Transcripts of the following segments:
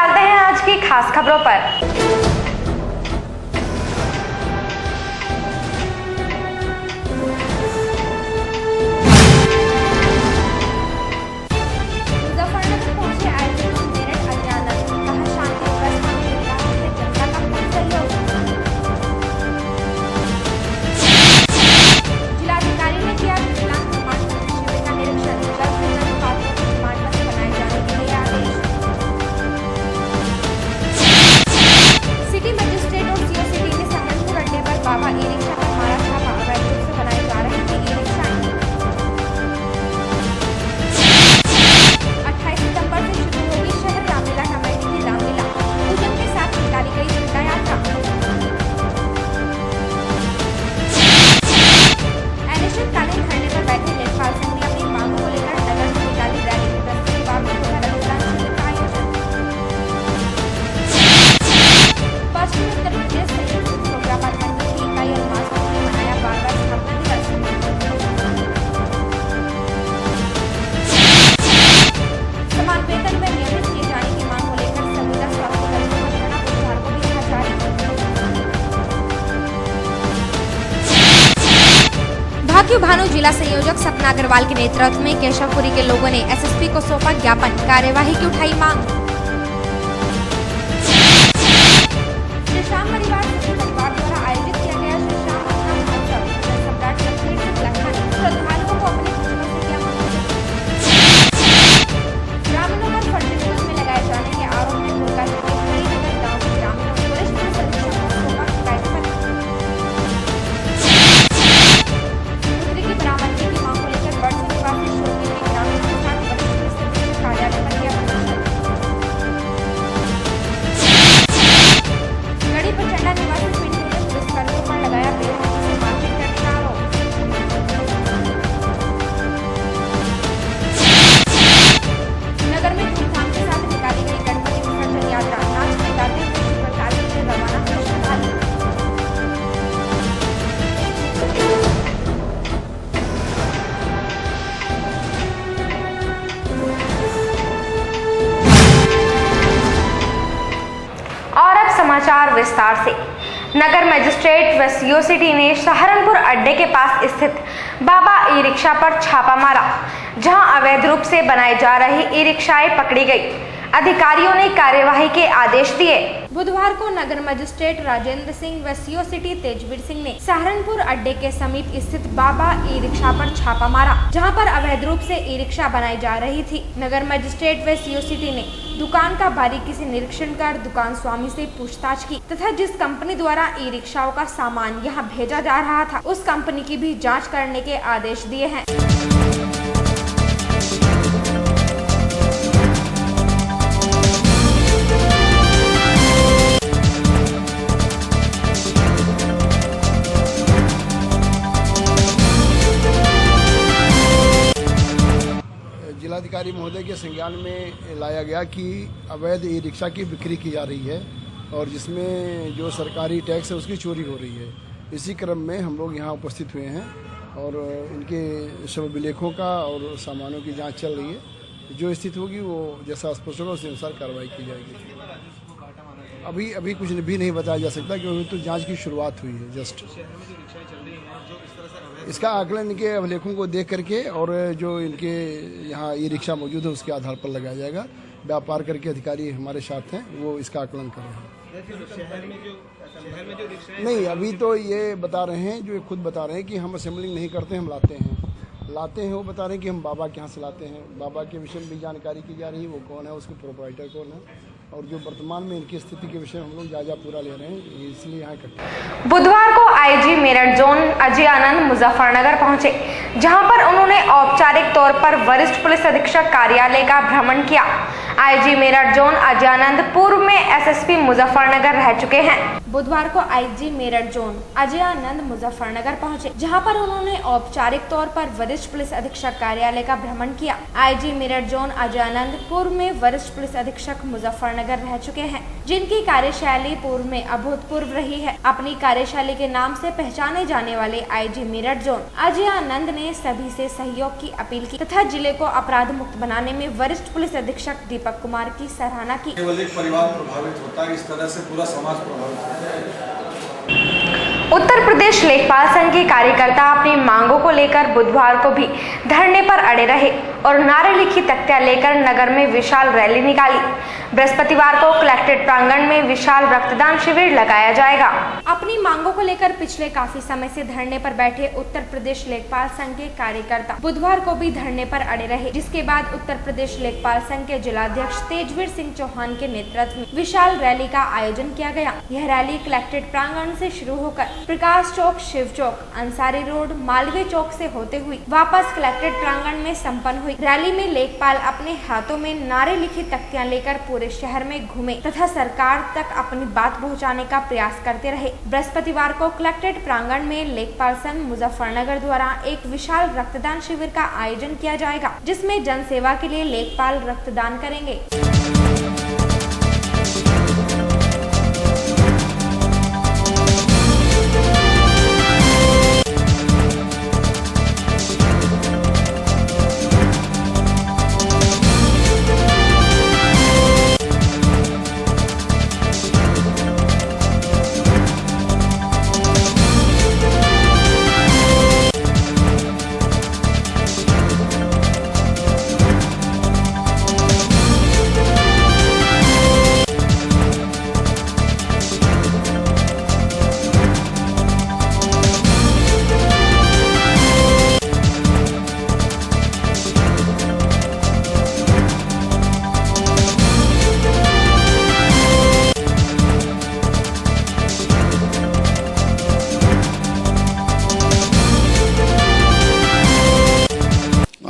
चलते हैं आज की खास खबरों पर। भानु जिला संयोजक सपना अग्रवाल के नेतृत्व में केशवपुरी के लोगों ने एसएसपी को सौंपा ज्ञापन, कार्यवाही की उठाई मांग। श्री श्याम परिवार द्वारा आयोजित किया गया श्री श्याम महोत्सव सम्राट लक्ष्मी श्रद्धालुओं को अपने खर्चों से किया ग्रामीणों पर फर्जी नकद में लगाए जाने के आरोप में गोलका के हरिनगर गांव के ग्रामीणों को वरिष्ठ पुलिस अधीक्षक को सौंपा शिकायत पत्र। समाचार विस्तार से। नगर मजिस्ट्रेट व सीओ सिटी ने सहारनपुर अड्डे के पास स्थित बाबा ई रिक्शा पर छापा मारा, जहां अवैध रूप से बनाई जा रही ई रिक्शाएं पकड़ी गई। अधिकारियों ने कार्यवाही के आदेश दिए। बुधवार को नगर मजिस्ट्रेट राजेंद्र सिंह व सीओ सिटी तेजवीर सिंह ने सहारनपुर अड्डे के समीप स्थित बाबा ई रिक्शा पर छापा मारा, जहां पर अवैध रूप से ई रिक्शा बनाई जा रही थी। नगर मजिस्ट्रेट व सीओ सिटी ने दुकान का बारीकी से निरीक्षण कर दुकान स्वामी से पूछताछ की तथा जिस कंपनी द्वारा ई रिक्शाओं का सामान यहां भेजा जा रहा था, उस कंपनी की भी जाँच करने के आदेश दिए हैं। जिलाधिकारी महोदय के संज्ञान में लाया गया कि अवैध ई रिक्शा की बिक्री की जा रही है और जिसमें जो सरकारी टैक्स है उसकी चोरी हो रही है। इसी क्रम में हम लोग यहाँ उपस्थित हुए हैं और इनके सब अभिलेखों का और सामानों की जांच चल रही है। जो स्थिति होगी वो जैसा स्पष्ट होगा उसके अनुसार कार्रवाई की जाएगी। अभी कुछ भी नहीं बताया जा सकता क्योंकि तो जाँच की शुरुआत हुई है जस्ट। इसका आकलन इनके अभिलेखों को देख करके और जो इनके यहाँ ई रिक्शा मौजूद है उसके आधार पर लगाया जाएगा। व्यापार करके अधिकारी हमारे साथ हैं, वो इसका आकलन कर रहे हैं। नहीं, अभी तो ये बता रहे हैं, जो खुद बता रहे हैं कि हम असेंबलिंग नहीं करते, हम लाते हैं। वो बता रहे हैं कि हम बाबा के यहाँ से लाते हैं। बाबा के विषय में भी जानकारी की जा रही है, वो कौन है, उसके प्रोप्राइटर कौन है और जो वर्तमान में इनकी स्थिति के विषय में हम लोग जायजा पूरा ले रहे हैं, इसलिए यहाँ इकट्ठा। बुधवार को आईजी मेरठ जोन अजय आनंद मुजफ्फरनगर पहुंचे, जहां पर उन्होंने औपचारिक तौर पर वरिष्ठ पुलिस अधीक्षक कार्यालय का भ्रमण किया। आईजी मेरठ जोन अजय आनंद पूर्व में एसएसपी मुजफ्फरनगर रह चुके हैं। बुधवार को आईजी मेरठ जोन अजय आनंद मुजफ्फरनगर पहुंचे, जहां पर उन्होंने औपचारिक तौर पर वरिष्ठ पुलिस अधीक्षक कार्यालय का भ्रमण किया। आईजी मेरठ जोन अजय आनंद पूर्व में वरिष्ठ पुलिस अधीक्षक मुजफ्फरनगर रह चुके हैं, जिनकी कार्यशैली पूर्व में अभूतपूर्व रही है। अपनी कार्यशैली के नाम से पहचाने जाने वाले आईजी मेरठ जोन अजय आनंद ने सभी से सहयोग की अपील की तथा जिले को अपराध मुक्त बनाने में वरिष्ठ पुलिस अधीक्षक दीपक दीपक कुमार की सराहना की। केवल एक परिवार प्रभावित होता है, इस तरह से पूरा समाज प्रभावित होता है। उत्तर प्रदेश लेखपाल संघ के कार्यकर्ता अपनी मांगों को लेकर बुधवार को भी धरने पर अड़े रहे और नारे लिखी तख्तियां लेकर नगर में विशाल रैली निकाली। बृहस्पतिवार को कलेक्ट्रेट प्रांगण में विशाल रक्तदान शिविर लगाया जाएगा। अपनी मांगों को लेकर पिछले काफी समय से धरने पर बैठे उत्तर प्रदेश लेखपाल संघ के कार्यकर्ता बुधवार को भी धरने पर अड़े रहे, जिसके बाद उत्तर प्रदेश लेखपाल संघ के जिलाध्यक्ष तेजवीर सिंह चौहान के नेतृत्व में विशाल रैली का आयोजन किया गया। यह रैली कलेक्ट्रेट प्रांगण से शुरू होकर प्रकाश चौक, शिव चौक, अंसारी रोड, मालवीय चौक से होते हुए वापस कलेक्ट्रेट प्रांगण में संपन्न हुई। रैली में लेखपाल अपने हाथों में नारे लिखी तख्तियां लेकर पूरे शहर में घूमे तथा सरकार तक अपनी बात पहुंचाने का प्रयास करते रहे। बृहस्पतिवार को कलेक्ट्रेट प्रांगण में लेखपाल संघ मुजफ्फरनगर द्वारा एक विशाल रक्तदान शिविर का आयोजन किया जाएगा, जिसमें जन सेवा के लिए लेखपाल रक्तदान करेंगे।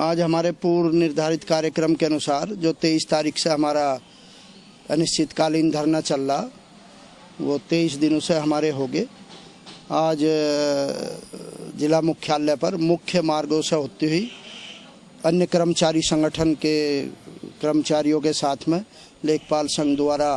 आज हमारे पूर्व निर्धारित कार्यक्रम के अनुसार जो 23 तारीख से हमारा अनिश्चितकालीन धरना चल रहा, वो 23 दिनों से हमारे हो गए। आज जिला मुख्यालय पर मुख्य मार्गों से होती हुई अन्य कर्मचारी संगठन के कर्मचारियों के साथ में लेखपाल संघ द्वारा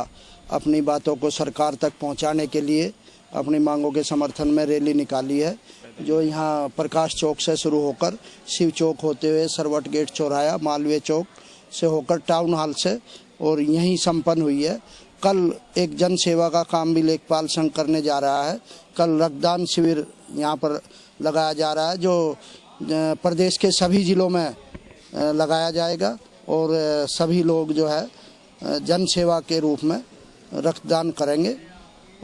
अपनी बातों को सरकार तक पहुंचाने के लिए अपनी मांगों के समर्थन में रैली निकाली है, जो यहाँ प्रकाश चौक से शुरू होकर शिव चौक होते हुए सरवट गेट चौराया, मालवीय चौक से होकर टाउन हॉल से और यहीं संपन्न हुई है। कल एक जन सेवा का काम भी लेखपाल संघ करने जा रहा है। कल रक्तदान शिविर यहाँ पर लगाया जा रहा है, जो प्रदेश के सभी जिलों में लगाया जाएगा और सभी लोग जो है जन सेवा के रूप में रक्तदान करेंगे।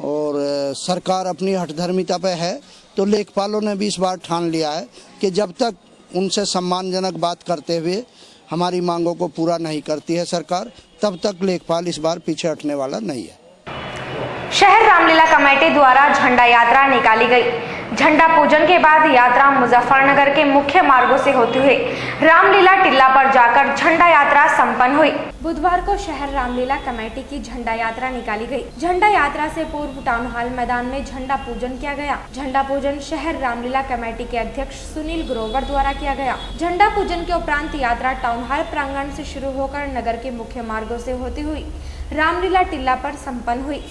और सरकार अपनी हठधर्मिता पे है, तो लेखपालों ने भी इस बार ठान लिया है कि जब तक उनसे सम्मानजनक बात करते हुए हमारी मांगों को पूरा नहीं करती है सरकार, तब तक लेखपाल इस बार पीछे हटने वाला नहीं है। शहर रामलीला कमेटी द्वारा झंडा यात्रा निकाली गई। झंडा पूजन के बाद यात्रा मुजफ्फरनगर के मुख्य मार्गों से होते हुए रामलीला टिल्ला पर जाकर झंडा यात्रा संपन्न हुई। बुधवार को शहर रामलीला कमेटी की झंडा यात्रा निकाली गई। झंडा यात्रा से पूर्व टाउन हॉल मैदान में झंडा पूजन किया गया। झंडा पूजन शहर रामलीला कमेटी के अध्यक्ष सुनील ग्रोवर द्वारा किया गया। झंडा पूजन के उपरांत यात्रा टाउन हॉल प्रांगण से शुरू होकर नगर के मुख्य मार्गों से होती हुई रामलीला टिल्ला पर संपन्न हुई।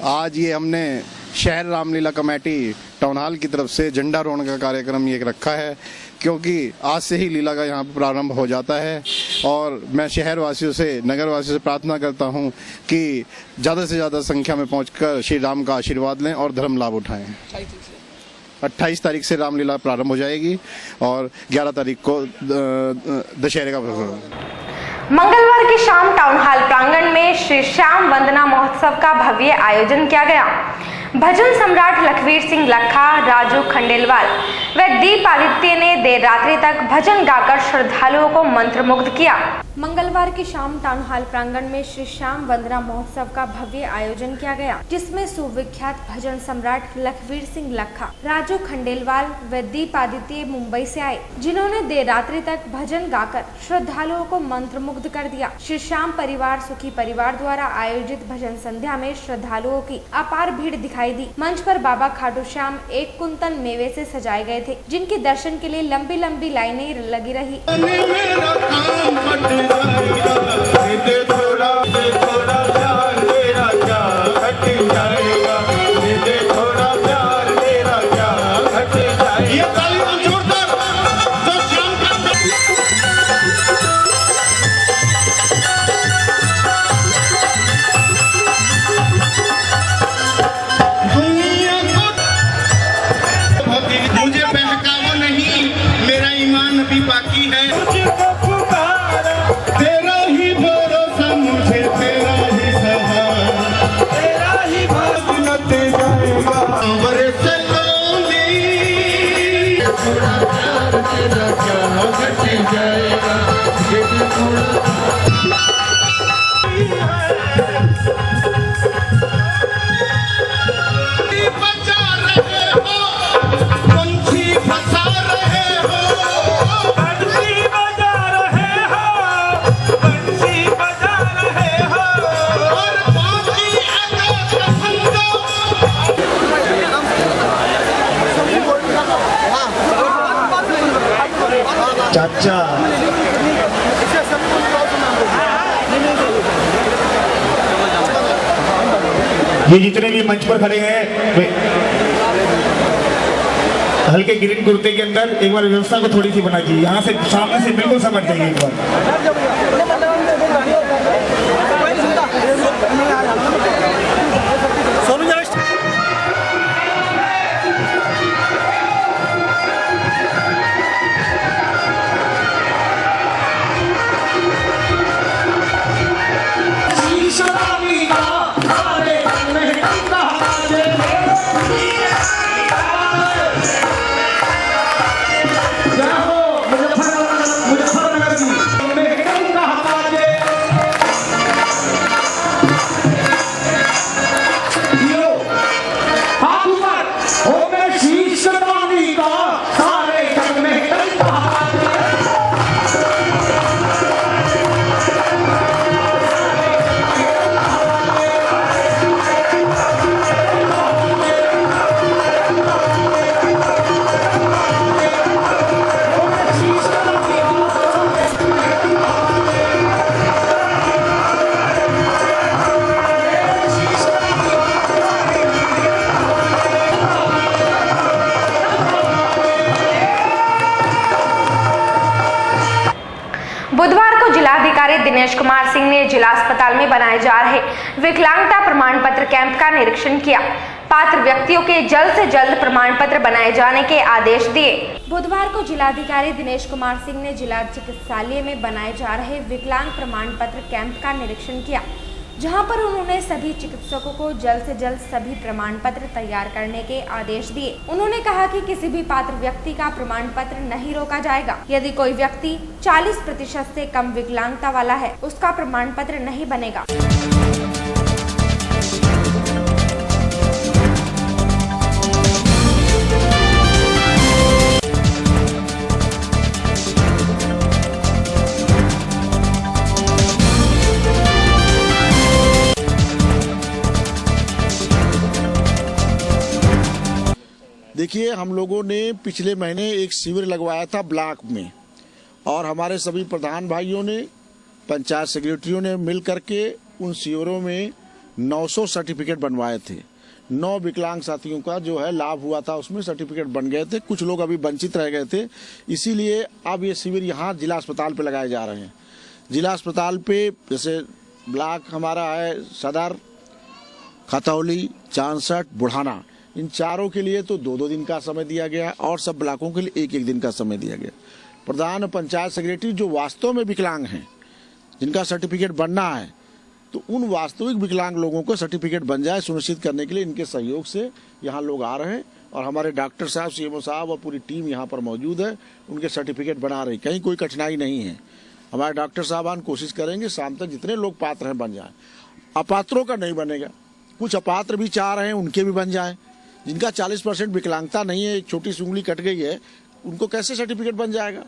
आज ये हमने शहर रामलीला कमेटी टाउन हॉल की तरफ से झंडा रोहण का कार्यक्रम ये रखा है, क्योंकि आज से ही लीला का यहाँ पर प्रारंभ हो जाता है। और मैं शहर वासियों से, नगर वासियों से प्रार्थना करता हूँ कि ज़्यादा से ज़्यादा संख्या में पहुँचकर श्री राम का आशीर्वाद लें और धर्म लाभ उठाएं। 28 तारीख से रामलीला प्रारंभ हो जाएगी और 11 तारीख को दशहरे का मंगलवार की शाम टाउन हॉल प्रांगण में श्री श्याम वंदना महोत्सव का भव्य आयोजन किया गया। भजन सम्राट लखवीर सिंह लखा, राजू खंडेलवाल व दीप आदित्य ने देर रात्रि तक भजन गाकर श्रद्धालुओं को मंत्रमुग्ध किया। मंगलवार की शाम टाउन हॉल प्रांगण में श्री श्याम वंदना महोत्सव का भव्य आयोजन किया गया, जिसमें सुविख्यात भजन सम्राट लखवीर सिंह लखा, राजू खंडेलवाल व दीप आदित्य मुंबई से आए, जिन्होंने देर रात्रि तक भजन गाकर श्रद्धालुओं को मंत्रमुग्ध कर दिया। श्री श्याम परिवार सुखी परिवार द्वारा आयोजित भजन संध्या में श्रद्धालुओं की अपार भीड़ दिखाई दी। मंच पर बाबा खाटू श्याम 1 कुंतल मेवे से सजाए गए थे, जिनके दर्शन के लिए लंबी लंबी लाइनें लगी रही। मुझे बहकाओ नहीं, मेरा ईमान भी बाकी है। तेरा ही भरोसा मुझे, तेरा ही सहारा, तेरा ही भरोसा जाएगा। बरसे थोड़ा प्यार तेरा क्या घट जाएगा। चाचा ये जितने भी मंच पर खड़े हैं वे हल्के ग्रीन कुर्ते के अंदर एक बार व्यवस्था को थोड़ी सी बना दी, यहाँ से सामने से बिल्कुल समझ जाइए एक बार। बुधवार को जिलाधिकारी दिनेश कुमार सिंह ने जिला अस्पताल में बनाए जा रहे विकलांगता प्रमाण पत्र कैंप का निरीक्षण किया। पात्र व्यक्तियों के जल्द से जल्द प्रमाण पत्र बनाए जाने के आदेश दिए। बुधवार को जिलाधिकारी दिनेश कुमार सिंह ने जिला चिकित्सालय में बनाए जा रहे विकलांग प्रमाण पत्र कैंप का निरीक्षण किया, जहां पर उन्होंने सभी चिकित्सकों को जल्द से जल्द सभी प्रमाण पत्र तैयार करने के आदेश दिए। उन्होंने कहा कि किसी भी पात्र व्यक्ति का प्रमाण पत्र नहीं रोका जाएगा। यदि कोई व्यक्ति 40% से कम विकलांगता वाला है, उसका प्रमाण पत्र नहीं बनेगा। देखिए, हम लोगों ने पिछले महीने एक शिविर लगवाया था ब्लॉक में, और हमारे सभी प्रधान भाइयों ने, पंचायत सेक्रेटरियों ने मिल करके उन शिविरों में 900 सर्टिफिकेट बनवाए थे। 9 विकलांग साथियों का जो है लाभ हुआ था, उसमें सर्टिफिकेट बन गए थे। कुछ लोग अभी वंचित रह गए थे, इसीलिए अब ये शिविर यहाँ जिला अस्पताल पे लगाए जा रहे हैं। जिला अस्पताल पे जैसे ब्लॉक हमारा है सदर, खतौली, चांसठ, बुढ़ाना, इन चारों के लिए तो 2-2 दिन का समय दिया गया और सब ब्लॉकों के लिए 1-1 दिन का समय दिया गया। प्रधान पंचायत सेक्रेटरी जो वास्तव में विकलांग हैं, जिनका सर्टिफिकेट बनना है, तो उन वास्तविक विकलांग लोगों को सर्टिफिकेट बन जाए सुनिश्चित करने के लिए इनके सहयोग से यहाँ लोग आ रहे हैं और हमारे डॉक्टर साहब, सीएमओ साहब और पूरी टीम यहाँ पर मौजूद है, उनके सर्टिफिकेट बना रही, कहीं कोई कठिनाई नहीं है। हमारे डॉक्टर साहबान कोशिश करेंगे शाम तक जितने लोग पात्र हैं बन जाए। अपात्रों का नहीं बनेगा, कुछ अपात्र भी चाह रहे हैं उनके भी बन जाए। जिनका 40% विकलांगता नहीं है, एक छोटी सी उंगली कट गई है, उनको कैसे सर्टिफिकेट बन जाएगा?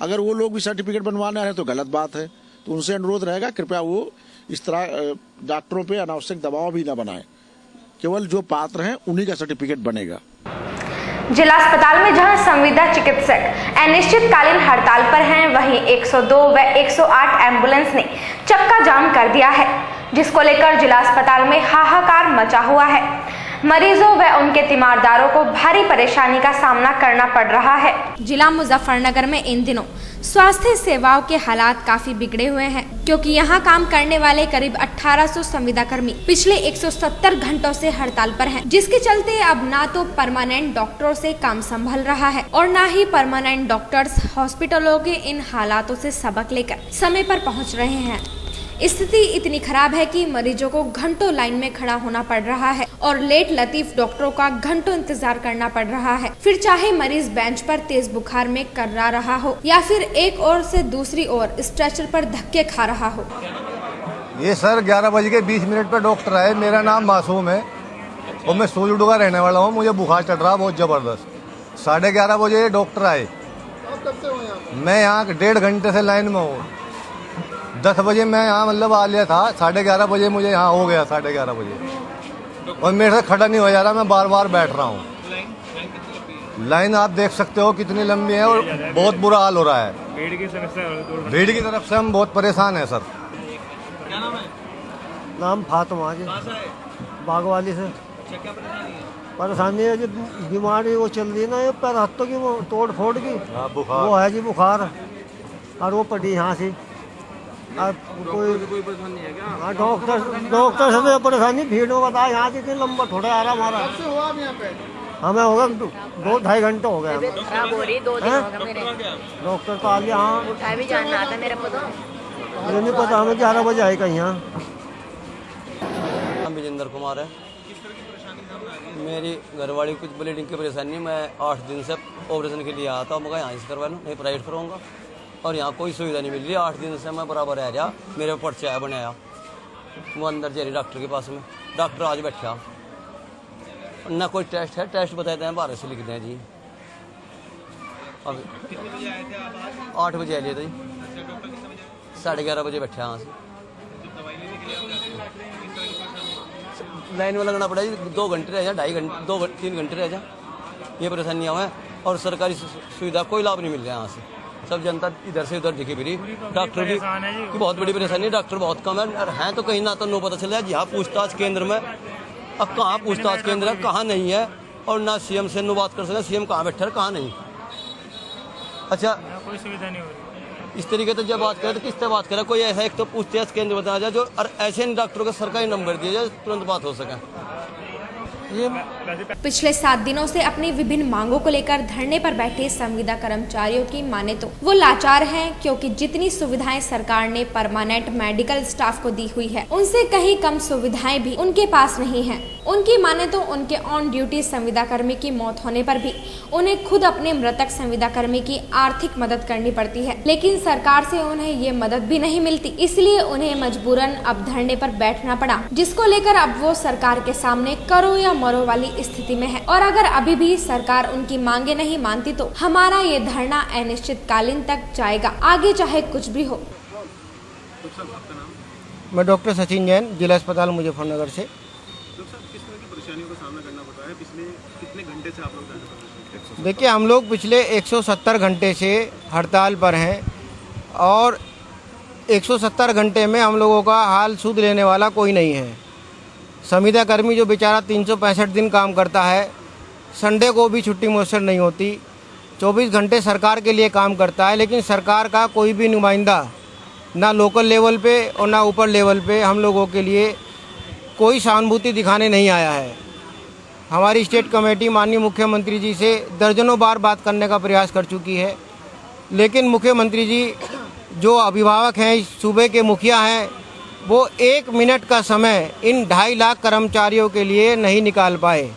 अगर वो लोग भी सर्टिफिकेट बनवाना है तो गलत बात है। तो उनसे अनुरोध रहेगा कृपया वो इस तरह डॉक्टरों पे अनावश्यक दबाव भी न बनाए, केवल जो पात्र हैं उन्हीं का सर्टिफिकेट बनेगा। जिला अस्पताल में जहां संविदा चिकित्सक अनिश्चितकालीन हड़ताल पर हैं, वहीं 102 व 108 एम्बुलेंस ने चक्का जाम कर दिया है, जिसको लेकर जिला अस्पताल में हाहाकार मचा हुआ है। मरीजों व उनके तीमारदारों को भारी परेशानी का सामना करना पड़ रहा है। जिला मुजफ्फरनगर में इन दिनों स्वास्थ्य सेवाओं के हालात काफी बिगड़े हुए हैं, क्योंकि यहां काम करने वाले करीब 1800 संविदा कर्मी पिछले 170 घंटों से हड़ताल पर हैं, जिसके चलते अब ना तो परमानेंट डॉक्टरों से काम संभल रहा है और ना ही परमानेंट डॉक्टर्स हॉस्पिटलों के इन हालातों से सबक लेकर समय पर पहुँच रहे हैं। स्थिति इतनी खराब है कि मरीजों को घंटों लाइन में खड़ा होना पड़ रहा है और लेट लतीफ डॉक्टरों का घंटों इंतजार करना पड़ रहा है। फिर चाहे मरीज बेंच पर तेज बुखार में कर्रा रहा हो या फिर एक ओर से दूसरी ओर स्ट्रेचर पर धक्के खा रहा हो। ये सर 11:20 पर डॉक्टर आए। मेरा नाम मासूम है और मैं सोलुडू का रहने वाला हूँ। मुझे बुखार चढ़ रहा बहुत जबरदस्त। 11:30 बजे डॉक्टर आए। मैं यहाँ 1.5 घंटे से लाइन में हूँ। 10 बजे मैं यहाँ मतलब आ लिया था, 11:30 बजे मुझे यहाँ हो गया 11:30 बजे, और मेरे से खड़ा नहीं हो जा रहा। मैं बार बार बैठ रहा हूँ। लाइन आप देख सकते हो कितनी लंबी है और बहुत बुरा हाल हो रहा है। भीड़ की तरफ से हम बहुत परेशान हैं सर। क्या नाम है? नाम फातिमा जी, बागवाली से। परेशानी है जी, बीमारी वो चल रही है ना, ये पैर हाथों की वो तोड़ फोड़ की, वो है जी बुखार, और वो पड़ी यहाँ से। कोई परेशानी है क्या? हाँ, डॉक्टर से परेशानी भीड़ में बताया। यहाँ से इतनी लंबा थोड़ा आ रहा हमारा। कब से हुआ आप यहाँ पे? हमें होगा 2-2.5 घंटे हो गए। खराब हो रही 2 दिन हो गए मेरे। डॉक्टर तो आ गया। हाँ, उठा भी जानना आता मेरे को तो। मुझे नहीं पता, हमें 11 बजे आएगा यहाँ। नाम विजेंद्र कुमार है। किस तरह की परेशानी सामने आ रही है? मेरी घरवाली कुछ ब्लीडिंग की परेशानी, मैं 8 दिन से ऑपरेशन के लिए आया था। मैं यहाँ से करवा लूँ, नहीं प्राइवेट कराऊंगा, और यहाँ कोई सुविधा नहीं मिल रही। 8 दिन से मैं बराबर रह रहा, मेरे पर्चा है बनाया, वो अंदर जा रही डॉक्टर के पास में। डॉक्टर आज बैठा ना, कोई टेस्ट है, टेस्ट बताते हैं 12 से लिख दें जी। अब कितने बजे आए थे आप आज? 8 बजे आ लिए थे। अच्छा, डॉक्टर कितने बजे? 11:30 बजे बैठा यहाँ से। जब दवाई लेने के लिए आप जाते हैं, किस तरह की परेशानी हुआ? लाइन में लगना पड़ा जी, 2 घंटे रह जा, 2.5 घंटे, 2-3 घंटे रह जा। ये परेशानियाँ हैं और सरकारी सुविधा कोई लाभ नहीं मिल रहा यहाँ से। सब जनता इधर से उधर दिखी फिरी। डॉक्टर की बहुत बड़ी परेशानी है, डॉक्टर बहुत कम है तो कहीं ना तो नो पता चल रहा है। यहाँ पूछताछ केंद्र में, अब कहाँ पूछताछ केंद्र है, कहाँ नहीं है, और ना सीएम से नो बात कर सकते, सीएम कहाँ बैठा है कहाँ नहीं। अच्छा, कोई सुविधा नहीं हो रही। इस तरीके से जब बात करें तो किस तरह बात करें? कोई ऐसा एक तो पूछताछ केंद्र बताया जाए जो, और ऐसे डॉक्टरों का सरकारी नंबर दिया जाए, तुरंत बात हो सके। पिछले 7 दिनों से अपनी विभिन्न मांगों को लेकर धरने पर बैठे संविदा कर्मचारियों की माने तो वो लाचार हैं, क्योंकि जितनी सुविधाएं सरकार ने परमानेंट मेडिकल स्टाफ को दी हुई है, उनसे कहीं कम सुविधाएं भी उनके पास नहीं हैं। उनकी माने तो उनके ऑन ड्यूटी संविदा कर्मी की मौत होने पर भी उन्हें खुद अपने मृतक संविदा कर्मी की आर्थिक मदद करनी पड़ती है, लेकिन सरकार से उन्हें ये मदद भी नहीं मिलती। इसलिए उन्हें मजबूरन अब धरने पर बैठना पड़ा, जिसको लेकर अब वो सरकार के सामने करो या मरो वाली स्थिति में है। और अगर अभी भी सरकार उनकी मांगे नहीं मानती तो हमारा ये धरना अनिश्चितकालीन तक जाएगा, आगे चाहे कुछ भी हो। मैं डॉक्टर सचिन जैन, जिला अस्पताल मुजफ्फरनगर से। डॉक्टर साहब, किस तरह की परेशानियों का सामना करना पड़ रहा है? पिछले कितने घंटे से आप लोग धरने पर हैं? देखिए, हम लोग पिछले 170 घंटे से हड़ताल पर हैं और 170 घंटे में हम लोगों का हाल सुध लेने वाला कोई नहीं है। संविदा कर्मी जो बेचारा 365 दिन काम करता है, संडे को भी छुट्टी मुयस्सर नहीं होती, 24 घंटे सरकार के लिए काम करता है, लेकिन सरकार का कोई भी नुमाइंदा ना लोकल लेवल पे और ना ऊपर लेवल पे हम लोगों के लिए कोई सहानुभूति दिखाने नहीं आया है। हमारी स्टेट कमेटी माननीय मुख्यमंत्री जी से दर्जनों बार बात करने का प्रयास कर चुकी है, लेकिन मुख्यमंत्री जी जो अभिभावक हैं, इस सूबे के मुखिया हैं, वो 1 मिनट का समय इन 2.5 लाख कर्मचारियों के लिए नहीं निकाल पाए।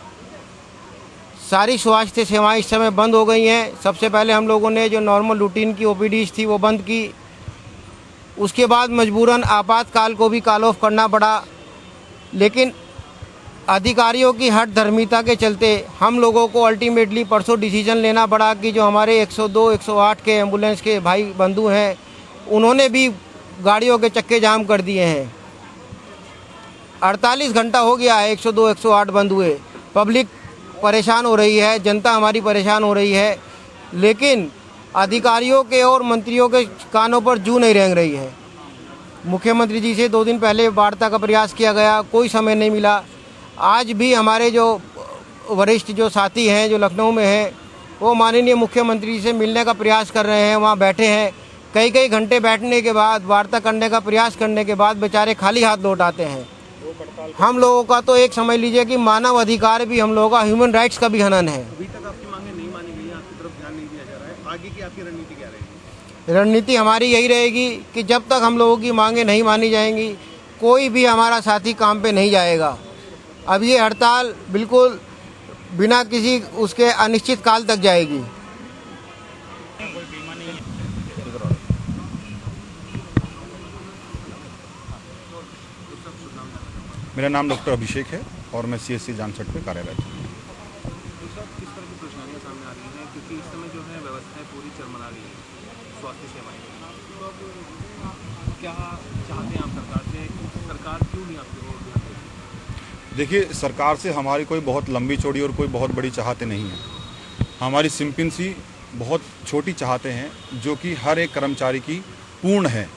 सारी स्वास्थ्य सेवाएं इस समय बंद हो गई हैं। सबसे पहले हम लोगों ने जो नॉर्मल रूटीन की ओपीडीज थी वो बंद की, उसके बाद मजबूरन आपातकाल को भी कॉल ऑफ करना पड़ा। लेकिन अधिकारियों की हठ धर्मिता के चलते हम लोगों को अल्टीमेटली परसों डिसीजन लेना पड़ा कि जो हमारे 102, 108 के एम्बुलेंस के भाई बंधु हैं, उन्होंने भी गाड़ियों के चक्के जाम कर दिए हैं। 48 घंटा हो गया है 102, 108 बंद हुए। पब्लिक परेशान हो रही है, जनता हमारी परेशान हो रही है, लेकिन अधिकारियों के और मंत्रियों के कानों पर जू नहीं रेंग रही है। मुख्यमंत्री जी से 2 दिन पहले वार्ता का प्रयास किया गया, कोई समय नहीं मिला। आज भी हमारे जो वरिष्ठ जो साथी हैं जो लखनऊ में हैं, वो माननीय मुख्यमंत्री जी से मिलने का प्रयास कर रहे हैं, वहाँ बैठे हैं। कई घंटे बैठने के बाद, वार्ता करने का प्रयास करने के बाद बेचारे खाली हाथ लौट आते हैं। हम लोगों का तो एक समझ लीजिए कि मानव अधिकार भी हम लोगों का, ह्यूमन राइट्स का भी हनन है। अभी तक आपकी मांगें नहीं मानी गई, आपकी तरफ ध्यान नहीं दिया जा रहा है। आगे की आपकी रणनीति क्या रहेगी? रणनीति हमारी यही रहेगी कि जब तक हम लोगों की मांगें नहीं मानी जाएंगी, कोई भी हमारा साथी काम पे नहीं जाएगा। अब ये हड़ताल बिल्कुल बिना किसी उसके अनिश्चित काल तक जाएगी। मेरा नाम डॉक्टर अभिषेक है और मैं CSC जानसठ पे कार्यरत हूँ। तो सर, किस तरह की परेशानियां सामने आ रही हैं, क्योंकि इस समय जो है व्यवस्थाएं पूरी चरमरा रही है स्वास्थ्य सेवाएं, तो अब क्या चाहते हैं आप सरकार से? सरकार क्यों नहीं आपकी ओर ध्यान देती? देखिए, सरकार से हमारी कोई बहुत लंबी चौड़ी और कोई बहुत बड़ी चाहते नहीं है। हमारी सिंपल सी बहुत छोटी चाहते हैं जो कि हर एक कर्मचारी की पूर्ण है।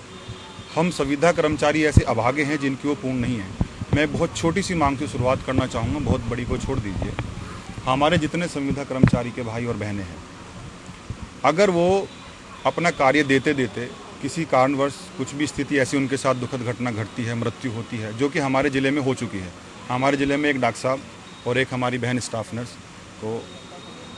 हम संविदा कर्मचारी ऐसे अभागे हैं जिनकी वो पूर्ण नहीं है। मैं बहुत छोटी सी मांग से शुरुआत करना चाहूँगा, बहुत बड़ी को छोड़ दीजिए। हमारे जितने संविदा कर्मचारी के भाई और बहनें हैं, अगर वो अपना कार्य देते देते किसी कारणवश कुछ भी स्थिति ऐसी उनके साथ दुखद घटना घटती है, मृत्यु होती है, जो कि हमारे ज़िले में हो चुकी है। हमारे ज़िले में एक डॉक्टर साहब और एक हमारी बहन स्टाफ नर्स को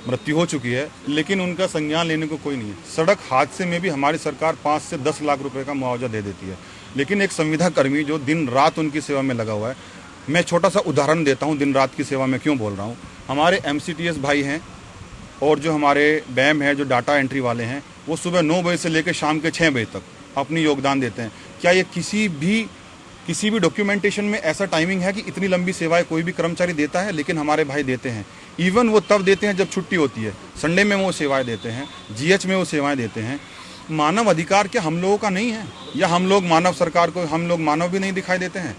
मृत्यु हो चुकी है, लेकिन उनका संज्ञान लेने को कोई नहीं है। सड़क हादसे में भी हमारी सरकार 5 से 10 लाख रुपए का मुआवजा दे देती है, लेकिन एक संविदा कर्मी जो दिन रात उनकी सेवा में लगा हुआ है। मैं छोटा सा उदाहरण देता हूँ, दिन रात की सेवा में क्यों बोल रहा हूँ। हमारे MCTS भाई हैं और जो हमारे BAM हैं, जो डाटा एंट्री वाले हैं, वो सुबह 9 बजे से लेकर शाम के 6 बजे तक अपनी योगदान देते हैं। क्या ये किसी भी डॉक्यूमेंटेशन में ऐसा टाइमिंग है कि इतनी लंबी सेवाएं कोई भी कर्मचारी देता है? लेकिन हमारे भाई देते हैं। इवन वो तब देते हैं जब छुट्टी होती है, संडे में वो सेवाएं देते हैं, GH में वो सेवाएं देते हैं। मानव अधिकार क्या हम लोगों का नहीं है? या हम लोग मानव सरकार को, हम लोग मानव भी नहीं दिखाई देते हैं?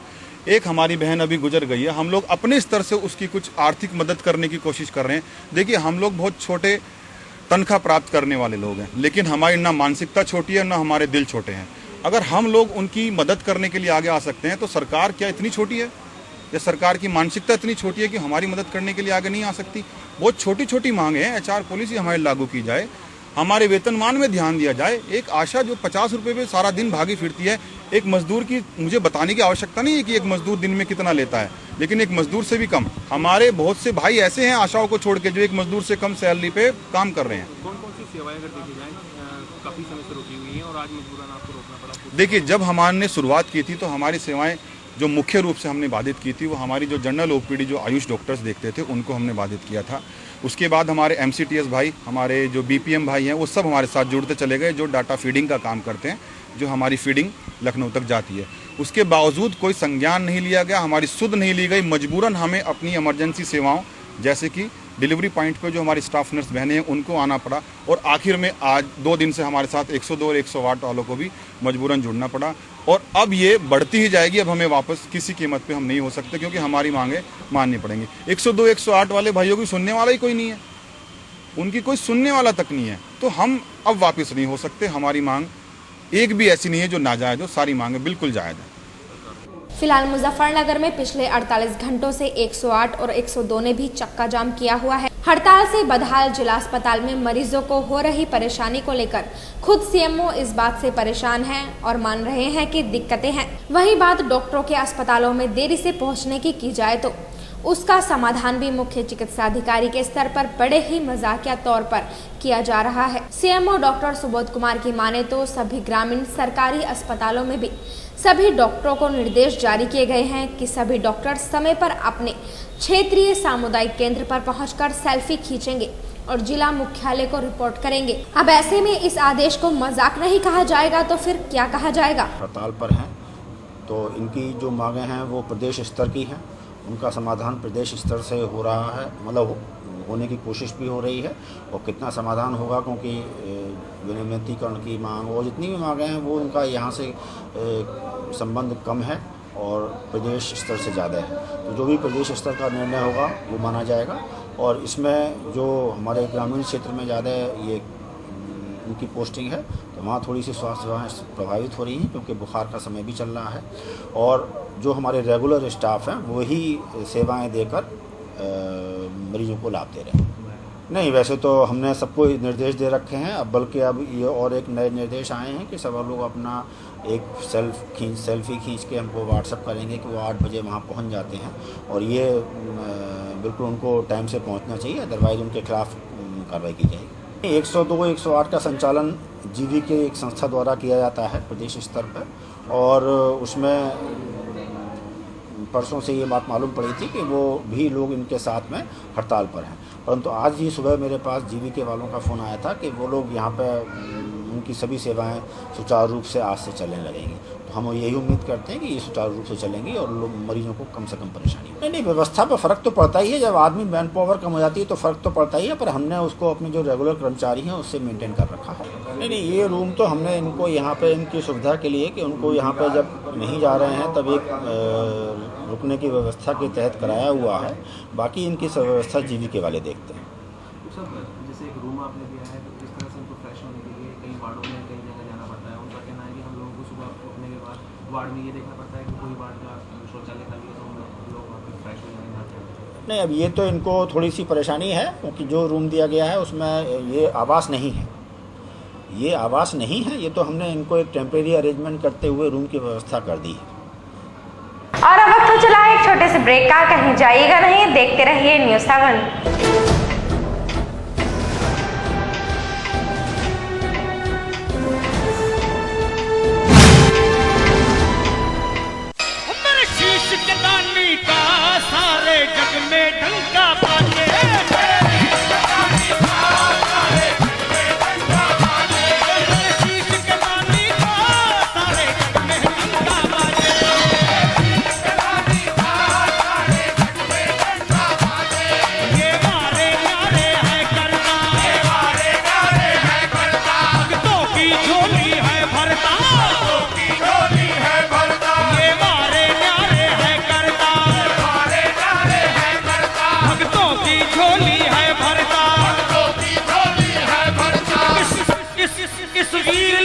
एक हमारी बहन अभी गुजर गई है, हम लोग अपने स्तर से उसकी कुछ आर्थिक मदद करने की कोशिश कर रहे हैं। देखिए, हम लोग बहुत छोटे तनख्वाह प्राप्त करने वाले लोग हैं, लेकिन हमारी ना मानसिकता छोटी है, ना हमारे दिल छोटे हैं। अगर हम लोग उनकी मदद करने के लिए आगे आ सकते हैं, तो सरकार क्या इतनी छोटी है? या सरकार की मानसिकता इतनी छोटी है कि हमारी मदद करने के लिए आगे नहीं आ सकती? बहुत छोटी छोटी मांगे हैं। HR पॉलिसी हमारी लागू की जाए, हमारे वेतनमान में ध्यान दिया जाए। एक आशा जो 50 रुपये में सारा दिन भागी फिरती है, एक मजदूर की मुझे बताने की आवश्यकता नहीं है कि एक मजदूर दिन में कितना लेता है, लेकिन एक मजदूर से भी कम हमारे बहुत से भाई ऐसे हैं आशाओं को छोड़ के, जो एक मजदूर से कम सैलरी पे काम कर रहे हैं। कौन कौन सी सेवाएं अगर देखी जाए काफी समय से रुकी हुई हैं और आज मजबूरन आपको रोकना पड़ा? देखिए, जब हमने शुरुआत की थी तो हमारी सेवाएं जो मुख्य रूप से हमने बाधित की थी, वो हमारी जो जनरल OPD जो आयुष डॉक्टर्स देखते थे, उनको हमने बाधित किया था। उसके बाद हमारे MCTS भाई, हमारे जो BPM भाई हैं, वो सब हमारे साथ जुड़ते चले गए, जो डाटा फीडिंग का काम करते हैं, जो हमारी फीडिंग लखनऊ तक जाती है। उसके बावजूद कोई संज्ञान नहीं लिया गया, हमारी सुध नहीं ली गई। मजबूरन हमें अपनी इमरजेंसी सेवाओं जैसे कि डिलीवरी पॉइंट पे जो हमारी स्टाफ नर्स बहनें हैं, उनको आना पड़ा। और आखिर में आज 2 दिन से हमारे साथ 102 और 108 वालों को भी मजबूरन जुड़ना पड़ा। और अब ये बढ़ती ही जाएगी। अब हमें वापस किसी कीमत पे हम नहीं हो सकते, क्योंकि हमारी मांगे माननी पड़ेंगी। 102 108 वाले भाइयों की सुनने वाला ही कोई नहीं है, उनकी कोई सुनने वाला तक नहीं है, तो हम अब वापस नहीं हो सकते। हमारी मांग एक भी ऐसी नहीं है जो नाजायज हो, सारी मांगे बिल्कुल जायज है। फिलहाल मुजफ्फरनगर में पिछले 48 घंटों से 108 और 102 ने भी चक्का जाम किया हुआ है। हड़ताल से बदहाल जिला अस्पताल में मरीजों को हो रही परेशानी को लेकर खुद CMO इस बात से परेशान हैं और मान रहे हैं कि दिक्कतें हैं। वही बात डॉक्टरों के अस्पतालों में देरी से पहुंचने की जाए तो उसका समाधान भी मुख्य चिकित्सा अधिकारी के स्तर पर बड़े ही मजाकिया तौर पर किया जा रहा है। CMO डॉक्टर सुबोध कुमार की माने तो सभी ग्रामीण सरकारी अस्पतालों में भी सभी डॉक्टरों को निर्देश जारी किए गए हैं कि सभी डॉक्टर समय पर अपने क्षेत्रीय सामुदायिक केंद्र पर पहुंचकर सेल्फी खींचेंगे और जिला मुख्यालय को रिपोर्ट करेंगे। अब ऐसे में इस आदेश को मजाक नहीं कहा जाएगा तो फिर क्या कहा जाएगा? हड़ताल पर हैं तो इनकी जो मांगें हैं वो प्रदेश स्तर की हैं, उनका समाधान प्रदेश स्तर से हो रहा है, मतलब होने की कोशिश भी हो रही है। और कितना समाधान होगा, क्योंकि विनियमितीकरण की मांग और जितनी भी मांगें हैं वो उनका यहाँ से संबंध कम है और प्रदेश स्तर से ज़्यादा है। तो जो भी प्रदेश स्तर का निर्णय होगा वो माना जाएगा। और इसमें जो हमारे ग्रामीण क्षेत्र में ज़्यादा ये उनकी पोस्टिंग है तो वहाँ थोड़ी सी स्वास्थ्य सेवाएँ प्रभावित हो रही हैं, क्योंकि बुखार का समय भी चल रहा है और जो हमारे रेगुलर स्टाफ हैं वही सेवाएं देकर मरीजों को लाभ दे रहे हैं। नहीं, वैसे तो हमने सबको निर्देश दे रखे हैं, अब बल्कि अब ये और एक नए निर्देश आए हैं कि सब लोग अपना एक सेल्फी खींच के हमको व्हाट्सएप करेंगे कि वो 8 बजे वहाँ पहुँच जाते हैं और ये बिल्कुल उनको टाइम से पहुँचना चाहिए, अदरवाइज़ उनके खिलाफ कार्रवाई की जाएगी। 102, 108 का संचालन जीवी के एक संस्था द्वारा किया जाता है प्रदेश स्तर पर, और उसमें परसों से ये बात मालूम पड़ी थी कि वो भी लोग इनके साथ में हड़ताल पर हैं। परंतु आज ही सुबह मेरे पास जीवीके वालों का फ़ोन आया था कि वो लोग यहाँ पे उनकी सभी सेवाएं सुचारू रूप से आज से चलने लगेंगी। तो हम यही उम्मीद करते हैं कि ये सुचारू रूप से चलेंगी और लोग मरीजों को कम से कम परेशानी हो। नहीं, व्यवस्था पर फ़र्क तो पड़ता ही है, जब आदमी मैन पावर कम हो जाती है तो फ़र्क तो पड़ता ही है, पर हमने उसको अपने जो रेगुलर कर्मचारी हैं उससे मेंटेन कर रखा है। नहीं, ये रूम तो हमने इनको यहाँ पे इनकी सुविधा के लिए कि उनको यहाँ पे जब नहीं जा रहे हैं तब एक रुकने की व्यवस्था के तहत कराया हुआ है, बाकी इनकी सब व्यवस्था जीवीके वाले देखते हैं। जैसे एक रूम आपने दिया है तो किस तरह से उनको फ्रेश होने के लिए कई वार्डों में कई जगह जाना पड़ता है, उनका कहना है कि हम लोगों को सुबह उठने के बाद वार्ड में ये देखना पड़ता है कि कोई वार्ड का शौचालय खाली है तो हम लोग वहाँ पर फ्रेश हो जाएंगे। नहीं, अब ये तो इनको थोड़ी सी परेशानी है, क्योंकि जो रूम दिया गया है उसमें ये आवास नहीं है, ये आवास नहीं है, ये तो हमने इनको एक टेम्परेरी अरेंजमेंट करते हुए रूम की व्यवस्था कर दी है। और अब वक्त हो चला है एक छोटे से ब्रेक का, कहीं जाइएगा नहीं, देखते रहिए न्यूज़ 7। सारे जग में ढंका पाने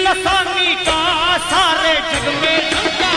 लसानी का सारे जग में ढंका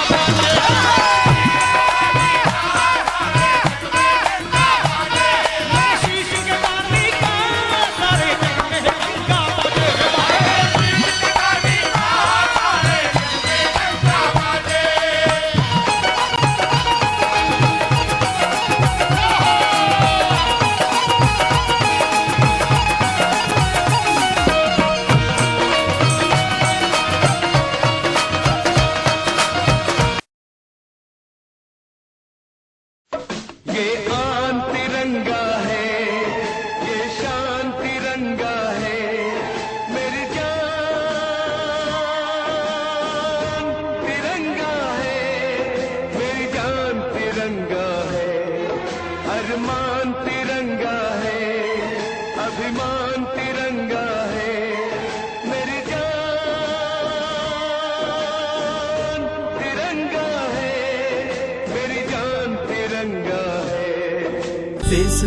देश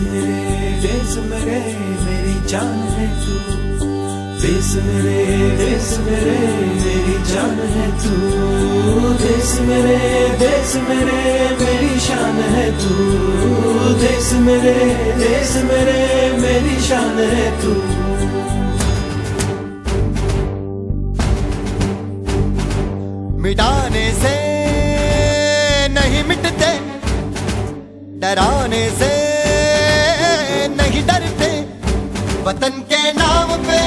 मेरे मेरी जान है तू, देश मेरे मेरी जान है तू, देश मेरे मेरी शान है तू, देश मेरे मेरी शान है तू। मिटाने से नहीं मिटते, डराने से नहीं डरते, वतन के नाम पे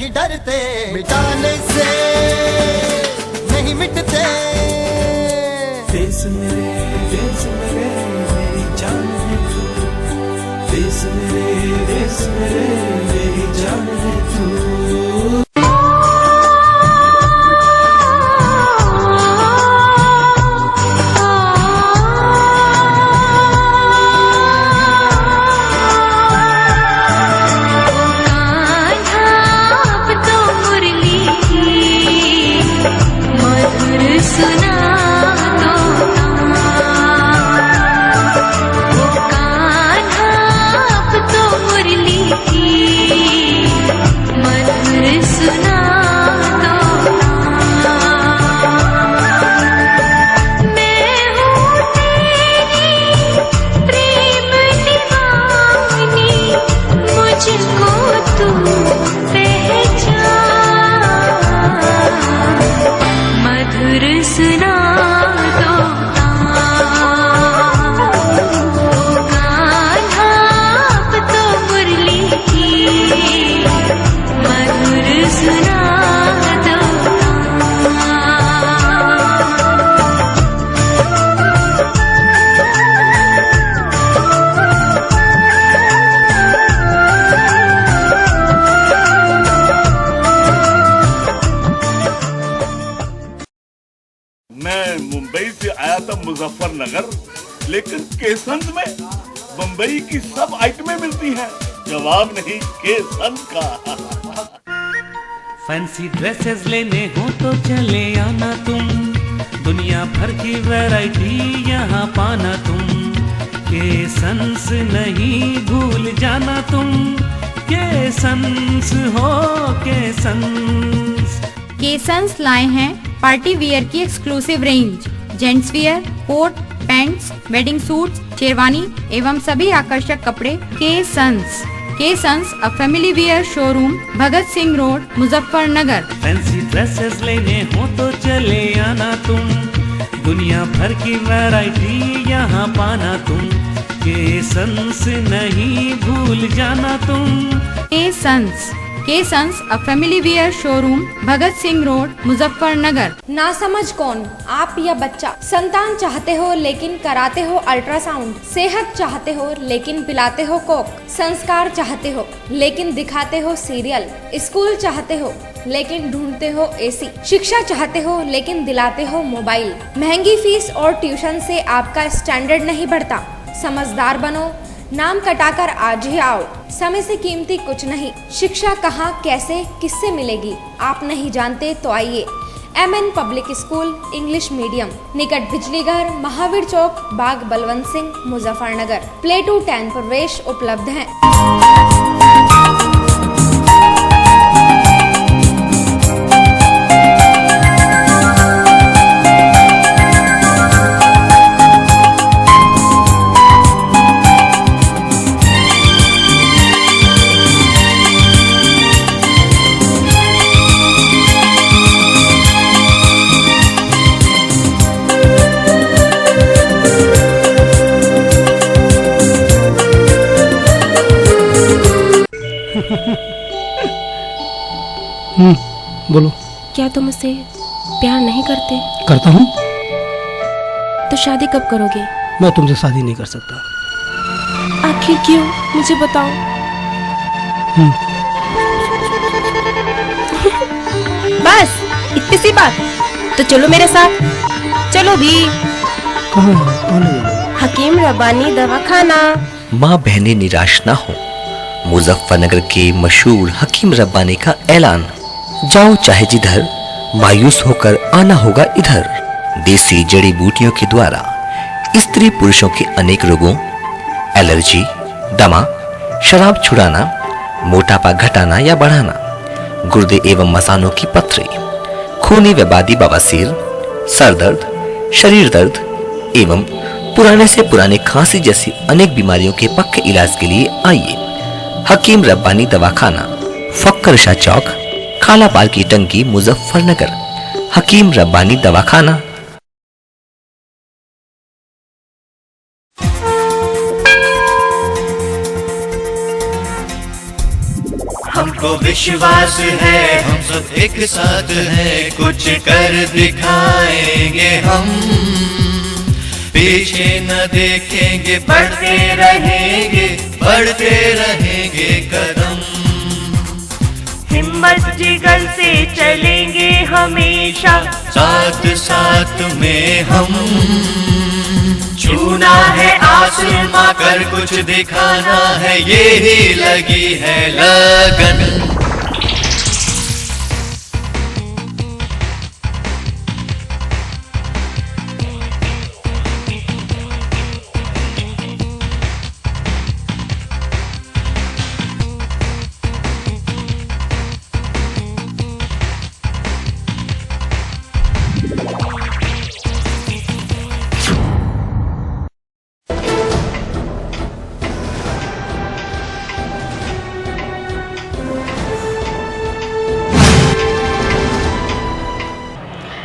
नहीं डरते, मिटाने से नहीं मिटते। फेस मेरे मेरी जान है तू, फेस मेरे मेरी जान है तू। मुजफ्फरनगर, लेकिन केसंद में बम्बई की सब आइटमें मिलती हैं, जवाब नहीं केसंद का। फैंसी ड्रेसेस लेने हो तो चले आना तुम, दुनिया भर की वैरायटी यहाँ पाना तुम। केसंस नहीं भूल जाना तुम, केसंस हो केसंस। केसंस लाए हैं पार्टी वियर की exclusive range, gents wear, coat, pants, wedding suits, sherwani एवं सभी आकर्षक कपड़े। Kesons a family wear showroom, Bhagat Singh road, Muzaffarnagar. Fancy dresses लेने हो तो चले आना तुम, दुनिया भर की वैरायटी यहाँ पाना तुम। केसंस नहीं भूल जाना तुम। Kesons a family wear showroom, Bhagat Singh road, Muzaffarnagar. ना समझ कौन, आप या बच्चा, संतान चाहते हो लेकिन कराते हो अल्ट्रासाउंड, सेहत चाहते हो लेकिन पिलाते हो कोक, संस्कार चाहते हो लेकिन दिखाते हो सीरियल, स्कूल चाहते हो लेकिन ढूंढते हो एसी, शिक्षा चाहते हो लेकिन दिलाते हो मोबाइल। महंगी फीस और ट्यूशन से आपका स्टैंडर्ड नहीं बढ़ता। समझदार बनो, नाम कटाकर आज ही आओ, समय से कीमती कुछ नहीं। शिक्षा कहाँ, कैसे, किससे मिलेगी आप नहीं जानते तो आइए। MN public school English medium, निकट बिजली घर, महावीर चौक, बाग बलवंत सिंह, मुजफ्फरनगर। प्ले टू 10 प्रवेश उपलब्ध हैं। बोलो। क्या तुम मुझसे प्यार नहीं करते? करता हूँ। तो शादी कब करोगे? मैं तुमसे शादी नहीं कर सकता। आखिर क्यों, मुझे बताओ। बस इतनी सी बात, तो चलो मेरे साथ। चलो भी। हकीम रब्बानी दवाखाना। माँ बहनें निराश ना हो, मुजफ्फरनगर के मशहूर हकीम रब्बानी का ऐलान। जाओ चाहे जिधर, मायूस होकर आना होगा इधर। देसी जड़ी बूटियों के द्वारा स्त्री पुरुषों के अनेक रोगों, एलर्जी, दमा, शराब छुड़ाना, मोटापा घटाना या बढ़ाना, गुर्दे एवं मसानों की पथरी, खूनी वबादी बवासीर, सर दर्द, शरीर दर्द एवं पुराने से पुराने खांसी जैसी अनेक बीमारियों के पक्के इलाज के लिए आइए हकीम रब्बानी दवाखाना, फक्कर शाह चौक, खालापार की टंकी, मुजफ्फरनगर। हकीम रब्बानी दवाखाना। हम हमको विश्वास है हम सब एक साथ हैं, कुछ कर दिखाएंगे हम, पीछे न देखेंगे, बढ़ते रहेंगे कदम। हिम्मत जिगर से चलेंगे हमेशा, साथ साथ में हम, छूना है आसमां कर कुछ दिखाना है, ये ही लगी है लगन।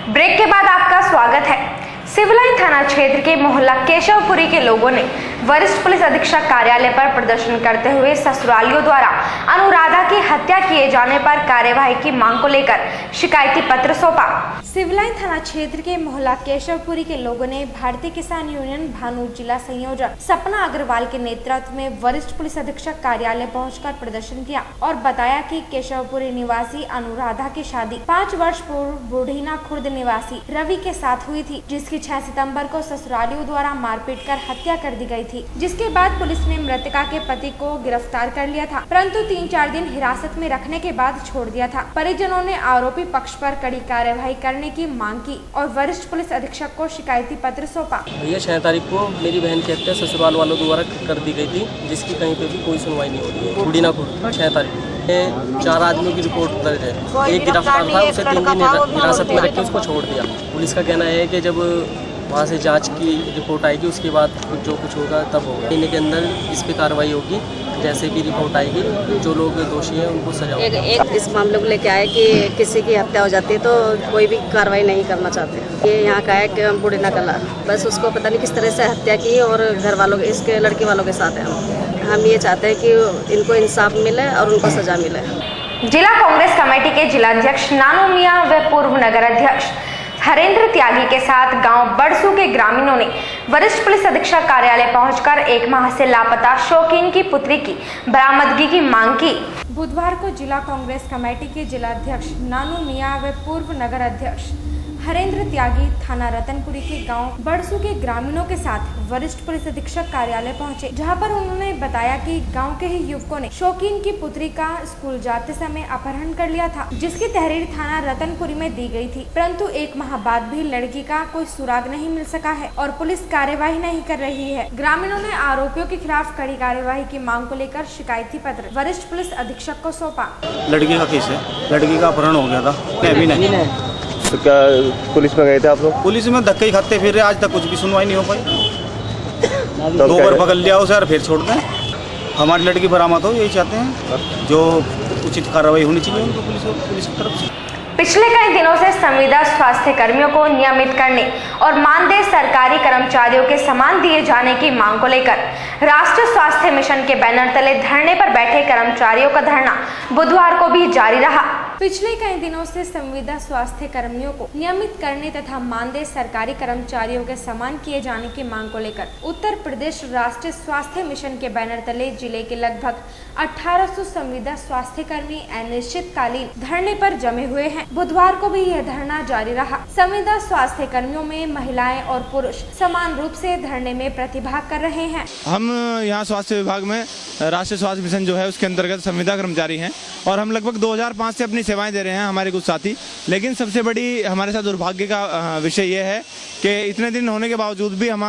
ब्रेक के बाद आपका स्वागत है। सिविल लाइन थाना क्षेत्र के मोहल्ला केशवपुरी के लोगों ने वरिष्ठ पुलिस अधीक्षक कार्यालय पर प्रदर्शन करते हुए ससुरालियों द्वारा अनुराधा की हत्या किए जाने पर कार्यवाही की मांग को लेकर शिकायती पत्र सौंपा। सिविल लाइन थाना क्षेत्र के मोहल्ला केशवपुरी के लोगों ने भारतीय किसान यूनियन भानु जिला संयोजक सपना अग्रवाल के नेतृत्व में वरिष्ठ पुलिस अधीक्षक कार्यालय पहुंचकर प्रदर्शन किया और बताया कि केशवपुरी निवासी अनुराधा की शादी 5 वर्ष पूर्व बुढ़ीना खुर्द निवासी रवि के साथ हुई थी, जिसकी 6 सितंबर को ससुरालियों द्वारा मारपीट कर हत्या कर दी गई थी, जिसके बाद पुलिस ने मृतका के पति को गिरफ्तार कर लिया था, परंतु 3-4 दिन हिरासत में रखने के बाद छोड़ दिया था। परिजनों ने आरोपी पक्ष पर कड़ी कार्यवाही करने की मांग की और वरिष्ठ पुलिस अधीक्षक को शिकायती पत्र सौंपा। भैया 6 तारीख को मेरी बहन की हत्या ससुराल वालों द्वारा कर दी गई थी, जिसकी कहीं पे भी कोई सुनवाई नहीं हो रही है। बुढ़ीना खुर्द 6 तारीख 4 आदमियों की रिपोर्ट दर्ज है। एक गिरफ्तार था, उसे 3 दिन हिरासत में रख के उसको छोड़ दिया। पुलिस का कहना है कि जब वहाँ से जांच की रिपोर्ट आएगी उसके बाद जो कुछ होगा तब होगा, महीने के अंदर इस पे कार्रवाई होगी। जैसे भी रिपोर्ट आएगी जो लोग दोषी हैं उनको सजा एक इस मामले को लेके आए कि किसी की हत्या हो जाती है तो कोई भी कार्रवाई नहीं करना चाहते। ये यहाँ का है कि बुढ़ीना कला, बस उसको पता नहीं किस तरह से हत्या की और घर वालों के इसके लड़के वालों के साथ है। हम ये चाहते हैं कि इनको इंसाफ मिले और उनको सजा मिले। जिला कांग्रेस कमेटी के जिलाध्यक्ष नानू मियां व पूर्व नगर अध्यक्ष हरेंद्र त्यागी के साथ गांव बड़सू के ग्रामीणों ने वरिष्ठ पुलिस अधीक्षक कार्यालय पहुंचकर 1 माह से लापता शौकीन की पुत्री की बरामदगी की मांग की। बुधवार को जिला कांग्रेस कमेटी के जिलाध्यक्ष नानू मियां व पूर्व नगर अध्यक्ष हरेंद्र त्यागी थाना रतनपुरी के गांव बड़सू के ग्रामीणों के साथ वरिष्ठ पुलिस अधीक्षक कार्यालय पहुंचे, जहां पर उन्होंने बताया कि गांव के ही युवकों ने शौकीन की पुत्री का स्कूल जाते समय अपहरण कर लिया था, जिसकी तहरीर थाना रतनपुरी में दी गई थी, परंतु 1 माह बाद भी लड़की का कोई सुराग नहीं मिल सका है और पुलिस कार्यवाही नहीं कर रही है। ग्रामीणों ने आरोपियों के खिलाफ कड़ी कार्यवाही की मांग को लेकर शिकायती पत्र वरिष्ठ पुलिस अधीक्षक को सौंपा। लड़की का केस है, लड़की का अपहरण हो गया था, अभी नहीं। तो क्या पुलिस में गए थे आप लोग? पुलिस में धक्के ही खाते फिर रहे, आज तक कुछ भी सुनवाई नहीं हो पाई। 2 बार पकड़ लिया उसे और फिर छोड़ दें। हमारी लड़की बरामद हो यही चाहते हैं, जो उचित कार्रवाई होनी चाहिए उनको पुलिस की तरफ से। पिछले कई दिनों से संविदा स्वास्थ्य कर्मियों को नियमित करने और मानदेय सरकारी कर्मचारियों के समान दिए जाने की मांग को लेकर राष्ट्रीय स्वास्थ्य मिशन के बैनर तले धरने पर बैठे कर्मचारियों का धरना बुधवार को भी जारी रहा। पिछले कई दिनों से संविदा स्वास्थ्य कर्मियों को नियमित करने तथा मानदेय सरकारी कर्मचारियों के समान किए जाने की मांग को लेकर उत्तर प्रदेश राष्ट्रीय स्वास्थ्य मिशन के बैनर तले जिले के लगभग 1800 संविदा स्वास्थ्य कर्मी अनिश्चितकालीन धरने पर जमे हुए हैं। बुधवार को भी यह धरना जारी रहा। संविदा स्वास्थ्य कर्मियों में महिलाएं और पुरुष समान रूप से धरने में प्रतिभाग कर रहे हैं। हम यहाँ स्वास्थ्य विभाग में राष्ट्रीय स्वास्थ्य मिशन जो है उसके अंतर्गत संविदा कर्मचारी हैं और हम लगभग 2005 से अपनी सेवाएं दे रहे हैं हमारे कुछ साथी। लेकिन सबसे बड़ी हमारे साथ दुर्भाग्य का विषय यह है कि इतने दिन होने के बावजूद भी हम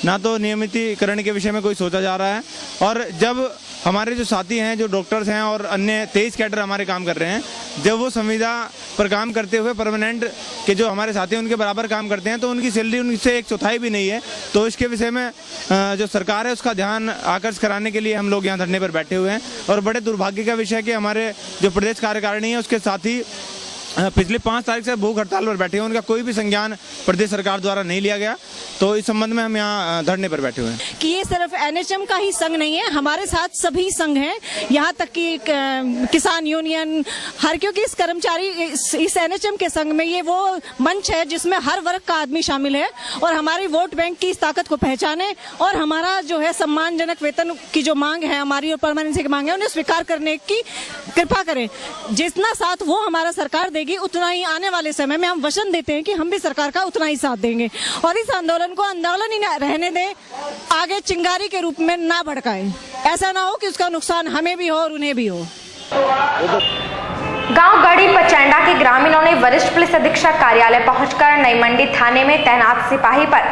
ना तो नियमितीकरण के विषय में कोई सोचा जा रहा है और जब हमारे जो साथी हैं जो डॉक्टर्स हैं और अन्य 23 कैडर हमारे काम कर रहे हैं, जब वो संविदा पर काम करते हुए परमानेंट के जो हमारे साथी हैं उनके बराबर काम करते हैं तो उनकी सैलरी उनसे 1/4 भी नहीं है। तो इसके विषय में जो सरकार है उसका ध्यान आकर्षित कराने के लिए हम लोग यहाँ धरने पर बैठे हुए हैं। और बड़े दुर्भाग्य का विषय है कि हमारे जो प्रदेश कार्यकारिणी है उसके साथी पिछले 5 तारीख से भूख हड़ताल पर बैठे हैं, उनका कोई भी संज्ञान प्रदेश सरकार द्वारा नहीं लिया गया। तो इस संबंध में हम यहाँ धरने पर बैठे हुए हैं कि ये सिर्फ एनएचएम का ही संघ नहीं है, हमारे साथ सभी संघ हैं, यहाँ तक कि किसान यूनियन हर, क्योंकि इस कर्मचारी इस एनएचएम के संघ में ये वो मंच है जिसमें हर वर्ग का आदमी शामिल है और हमारी वोट बैंक की इस ताकत को पहचाने और हमारा जो है सम्मानजनक वेतन की जो मांग है हमारी और परमानेंसी की मांग है उन्हें स्वीकार करने की कृपा करें। जितना साथ वो हमारा सरकार देगी उतना ही आने वाले समय में हम वचन देते हैं कि हम भी सरकार का उतना ही साथ देंगे और इस आंदोलन को आंदोलन ही ना रहने दें, आगे चिंगारी के रूप में ना भड़काएं। ऐसा ना हो कि उसका नुकसान हमें भी हो और उन्हें भी हो। गांव गढ़ी पचैंडा के ग्रामीणों ने वरिष्ठ पुलिस अधीक्षक कार्यालय पहुंचकर नई मंडी थाने में तैनात सिपाही पर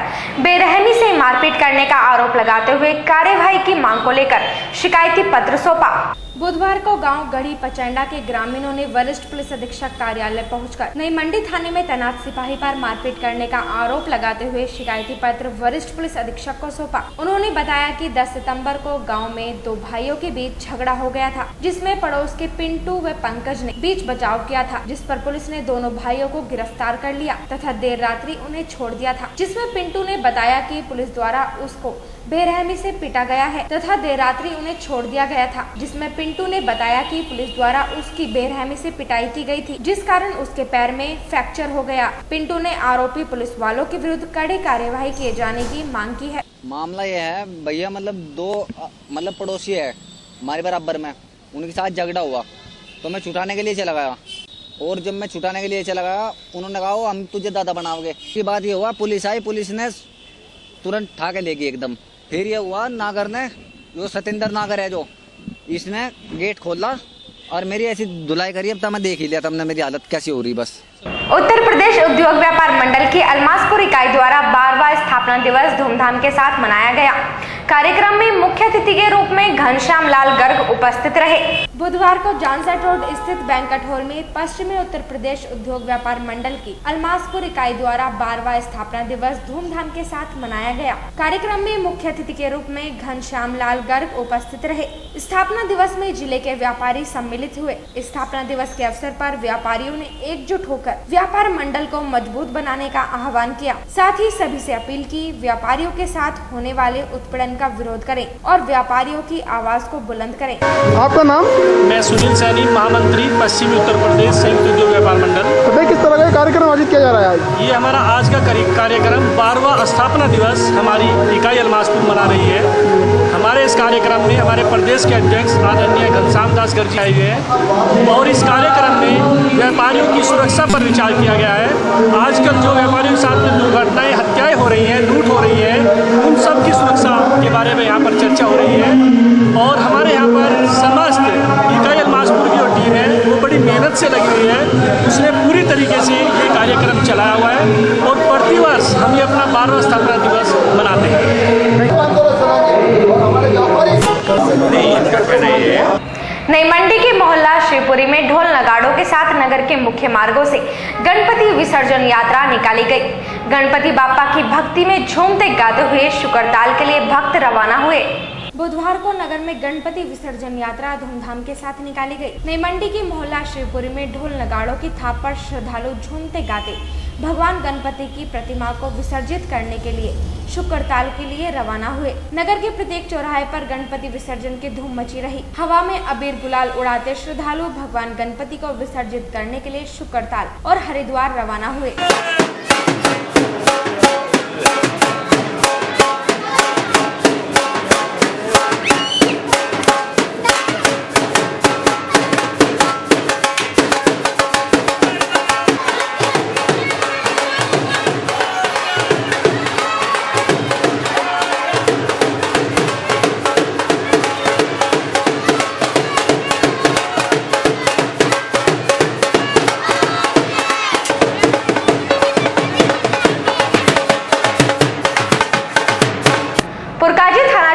बेरहमी से मारपीट करने का आरोप लगाते हुए कार्यवाही की मांग को लेकर शिकायती पत्र सौंपा। बुधवार को गांव गढ़ी पचैंडा के ग्रामीणों ने वरिष्ठ पुलिस अधीक्षक कार्यालय पहुंचकर नई मंडी थाने में तैनात सिपाही पर मारपीट करने का आरोप लगाते हुए शिकायती पत्र वरिष्ठ पुलिस अधीक्षक को सौंपा। उन्होंने बताया कि 10 सितंबर को गांव में 2 भाइयों के बीच झगड़ा हो गया था, जिसमें पड़ोस के पिंटू व पंकज ने बीच बचाव किया था, जिस पर पुलिस ने दोनों भाइयों को गिरफ्तार कर लिया तथा देर रात्रि उन्हें छोड़ दिया था, जिसमें पिंटू ने बताया कि पुलिस द्वारा उसको बेरहमी से पीटा गया है तथा देर रात्रि उन्हें छोड़ दिया गया था, जिसमें पिंटू ने बताया कि पुलिस द्वारा उसकी बेरहमी से पिटाई की गई थी, जिस कारण उसके पैर में फ्रैक्चर हो गया। पिंटू ने आरोपी पुलिस वालों के विरुद्ध कड़ी कार्यवाही किए जाने की मांग की है। मामला यह है भैया, दो पड़ोसी है हमारे बराबर में, उनके साथ झगड़ा हुआ तो मैं छुटाने के लिए चला गया और जब मैं छुटाने के लिए चला गया उन्होंने कहा हम तुझे दादा बनाओगे। इसके बाद ये हुआ, पुलिस आई, पुलिस ने तुरंत ठा के ले गई एकदम। फिर ये हुआ, नागर ने, जो सतेंद्र नागर है जो, इसने गेट खोला और मेरी ऐसी धुलाई करी। अब तो मैं देख ही लिया था मेरी हालत कैसी हो रही। बस उत्तर प्रदेश उद्योग व्यापार मंडल की अलमासपुर इकाई द्वारा 12वां स्थापना दिवस धूमधाम के साथ मनाया गया। कार्यक्रम में मुख्य अतिथि के रूप में घनश्याम लाल गर्ग उपस्थित रहे। बुधवार को जानसठ रोड स्थित बैंक्वेट हॉल में पश्चिमी उत्तर प्रदेश उद्योग व्यापार मंडल की अलमासपुर इकाई द्वारा 12वां स्थापना दिवस धूमधाम के साथ मनाया गया। कार्यक्रम में मुख्य अतिथि के रूप में घनश्याम लाल गर्ग उपस्थित रहे। स्थापना दिवस में जिले के व्यापारी सम्मिलित हुए। स्थापना दिवस के अवसर पर व्यापारियों ने एकजुट होकर व्यापार मंडल को मजबूत बनाने का आह्वान किया। साथ ही सभी से अपील की व्यापारियों के साथ होने वाले उत्पीड़न का विरोध करें और व्यापारियों की आवाज को बुलंद करें। आपका नाम? मैं सुनील सैनी, महामंत्री पश्चिमी उत्तर प्रदेश संयुक्त उद्योग व्यापार मंडल। तो किस तरह का कार्यक्रम आयोजित किया जा रहा है आज? ये हमारा आज का कार्यक्रम 12वां स्थापना दिवस हमारी इकाई अलमासपुर मना रही है। हमारे इस कार्यक्रम में हमारे प्रदेश के अध्यक्ष आदरणीय घनश्याम दास गर्ग जी आए हुए हैं और इस कार्यक्रम में व्यापारियों की सुरक्षा पर विचार किया गया है। आजकल जो व्यापारियों के साथ में दुर्घटनाएं, हत्याएं हो रही हैं, लूट हो रही है, उन सब की सुरक्षा के बारे में यहाँ पर चर्चा हो रही है। और हमारे यहाँ पर समस्त इकाई अलमासपुर की जो टीम है वो बड़ी मेहनत से लगी हुई है। उसने पूरी तरीके से ये कार्यक्रम चलाया हुआ है और प्रतिवर्ष हम ये अपना 12वां स्थापना दिवस मनाते हैं। नई मंडी के मोहल्ला शिवपुरी में ढोल नगाड़ों के साथ नगर के मुख्य मार्गों से गणपति विसर्जन यात्रा निकाली गई। गणपति बापा की भक्ति में झूमते गाते हुए शुक्रताल के लिए भक्त रवाना हुए। बुधवार को नगर में गणपति विसर्जन यात्रा धूमधाम के साथ निकाली गई। नई मंडी के मोहल्ला शिवपुरी में ढोल नगाड़ों की थाप पर श्रद्धालु झूमते गाते भगवान गणपति की प्रतिमा को विसर्जित करने के लिए शुक्रताल के लिए रवाना हुए। नगर के प्रत्येक चौराहे पर गणपति विसर्जन की धूम मची रही। हवा में अबीर गुलाल उड़ाते श्रद्धालु भगवान गणपति को विसर्जित करने के लिए शुक्रताल और हरिद्वार रवाना हुए।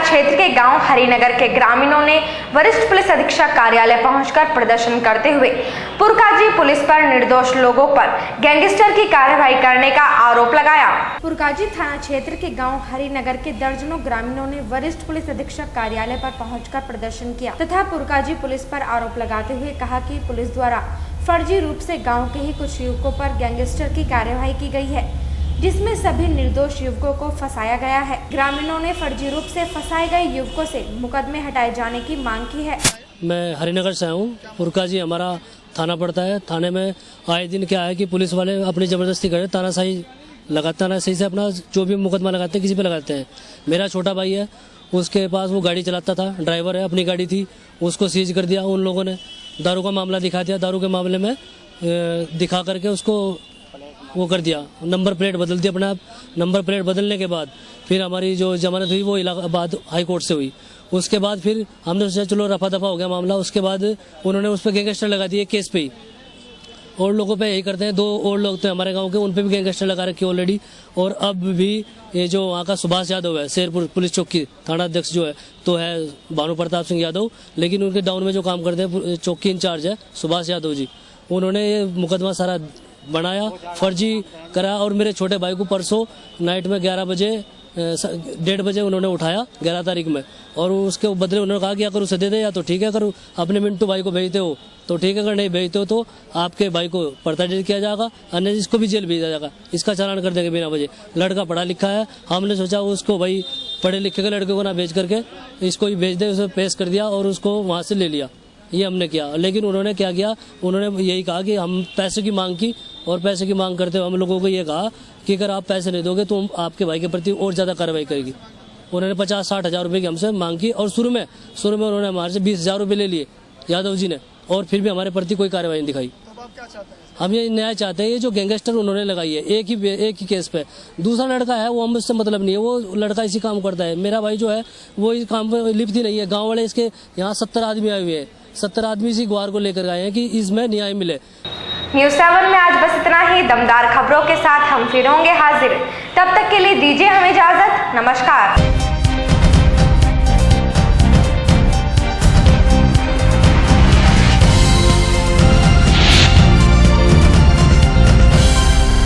क्षेत्र के गांव हरिनगर के ग्रामीणों ने वरिष्ठ पुलिस अधीक्षक कार्यालय पहुंचकर प्रदर्शन करते हुए पुरकाजी पुलिस पर निर्दोष लोगों पर गैंगस्टर की कार्रवाई करने का आरोप लगाया। पुरकाजी थाना क्षेत्र के गांव हरिनगर के दर्जनों ग्रामीणों ने वरिष्ठ पुलिस अधीक्षक कार्यालय पर पहुंचकर प्रदर्शन किया तथा पुरकाजी पुलिस पर आरोप लगाते हुए कहा कि पुलिस द्वारा फर्जी रूप से गांव के ही कुछ युवकों पर गैंगस्टर की कार्यवाही की गई है, जिसमें सभी निर्दोष युवकों को फंसाया गया है। ग्रामीणों ने फर्जी रूप से फंसाए गए युवकों से मुकदमे हटाए जाने की मांग की है। मैं हरिनगर से हूँ। पुरका जी हमारा थाना पड़ता है। थाने में आए दिन क्या है कि पुलिस वाले अपनी ज़बरदस्ती करे, तानाशाही लगाता ना सही से अपना जो भी मुकदमा लगाते हैं किसी पे लगाते हैं। मेरा छोटा भाई है, उसके पास वो गाड़ी चलाता था, ड्राइवर है, अपनी गाड़ी थी, उसको सीज कर दिया उन लोगों ने। दारू का मामला दिखा दिया, दारू के मामले में दिखा करके उसको वो कर दिया, नंबर प्लेट बदल दी अपने आप। नंबर प्लेट बदलने के बाद फिर हमारी जो जमानत हुई वो इलाहाबाद हाई कोर्ट से हुई। उसके बाद फिर हमने सोचा चलो रफा दफा हो गया मामला। उसके बाद उन्होंने उस पर गैंगस्टर लगा दिए केस पे ही। और लोगों पे यही करते हैं, 2 और लोग थे हमारे गांव के, उन पे भी गैंगस्टर लगा रखे ऑलरेडी। और अब भी ये जो वहाँ का सुभाष यादव है, शेरपुर पुलिस चौकी थाना अध्यक्ष जो है तो है भानु प्रताप सिंह यादव, लेकिन उनके डाउन में जो काम करते हैं चौकी इंचार्ज है सुभाष यादव जी, उन्होंने ये मुकदमा सारा बनाया, फर्जी करा। और मेरे छोटे भाई को परसों नाइट में 1:30 बजे उन्होंने उठाया 11 तारीख में, और उसके बदले उन्होंने कहा कि अगर उसे दे दे या तो ठीक है, अगर अपने मिंटू भाई को भेजते हो तो ठीक है, अगर नहीं भेजते हो तो आपके भाई को पर्दाजेल किया जाएगा, अन्य इसको भी जेल भेजा जाएगा, इसका चालान कर देंगे बिना वजह। लड़का पढ़ा लिखा है, हमने सोचा उसको भाई पढ़े लिखे के लड़के को ना भेज करके इसको ही भेज दे, उसे पेश कर दिया और उसको वहाँ से ले लिया। ये हमने किया, लेकिन उन्होंने क्या किया, उन्होंने यही कहा कि हम पैसे की मांग की, और पैसे की मांग करते हुए हम लोगों को ये कहा कि अगर आप पैसे नहीं दोगे तो हम आपके भाई के प्रति और ज़्यादा कार्रवाई करेगी। उन्होंने 50-60 हज़ार रुपये की हमसे मांग की, और शुरू में उन्होंने हमारे से 20,000 रुपये ले लिए यादव जी ने, और फिर भी हमारे प्रति कोई कार्रवाई नहीं दिखाई। हम ये न्याय चाहते हैं। ये जो गैंगस्टर उन्होंने लगाई है एक ही केस पे, दूसरा लड़का है वो हमसे मतलब नहीं है, वो लड़का इसी काम करता है। मेरा भाई जो है वो इस काम पे लिप्त ही नहीं है। गाँव वाले इसके यहाँ 70 आदमी आए हुए हैं, 70 आदमी इसी गुहार को लेकर आए हैं कि इसमें न्याय मिले। न्यूज़ 7 में आज बस इतना ही। दमदार खबरों के साथ हम फिर होंगे हाजिर, तब तक के लिए दीजिए हमें इजाजत। नमस्कार।